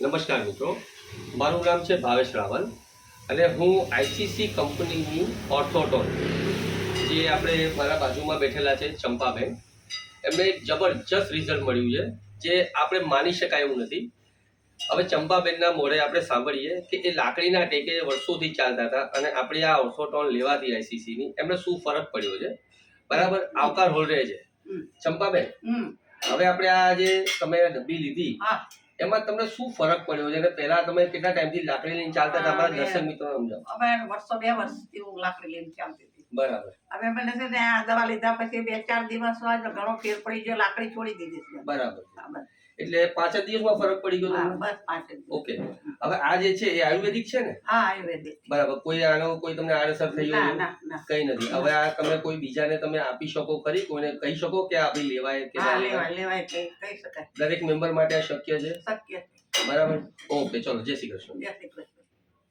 નમસ્કાર મિત્રો, મારું નામ છે ભાવેશ રાવલ અને હું આઈસીસી કંપનીની ઓર્થોટોન જે આપણે મારા બાજુમાં બેઠેલા છે ચંપાબેન, એમને એક જબરજસ્ત રિઝલ્ટ મળ્યું છે જે આપણે માની શકાય એવું નથી. હવે ચંપાબેનના મોઢે આપણે સાંભળીએ કે એ લાકડીના ટેકે વર્ષોથી ચાલતા હતા અને આપણે આ ઓર્થોટોન લેવાથી આઈસીસીની એમને શું ફરક પડ્યો છે. બરાબર, આવકાર હોલ રહે છે ચંપાબેન. હવે આપણે આ જે તમે ડબ્બી લીધી એમાં તમને શું ફરક પડ્યો છે અને પહેલા તમે કેટલા ટાઈમથી લાકડી લઈને ચાલતા હતા? અમારા દર્શક મિત્રો સમજાવો. અમે વર્ષો 2 વર્ષથી હું લાકડી લઈને ચાલતી હતી. બરાબર. હવે મને છે ને આ દવા લીધા પછી 2-4 દિવસમાં જ ઘણો ફેર પડી ગયો. લાકડી છોડી દીધી છે. બરાબર. એટલે 5 જ દિવસમાં ફરક પડી ગયો તમને? બસ 5 જ દિવસ. ઓકે. હવે આ જે છે એ આયુર્વેદિક છે ને? હા, આયુર્વેદિક. બરાબર. કોઈ આનો કોઈ તમને આડઅસર થઈ હોય? ના. કઈ નથી. હવે આ તમે કોઈ બીજાને તમે આપી શકો ખરી? કોઈને કહી શકો કે આ ભાઈ લેવાય કે હા, લેવાય કહી શકાય. દરેક મેમ્બર માટે આ શક્ય છે? શક્ય છે. બરાબર. ઓકે, ચલો, જય શ્રી કૃષ્ણ. જય શ્રી કૃષ્ણ.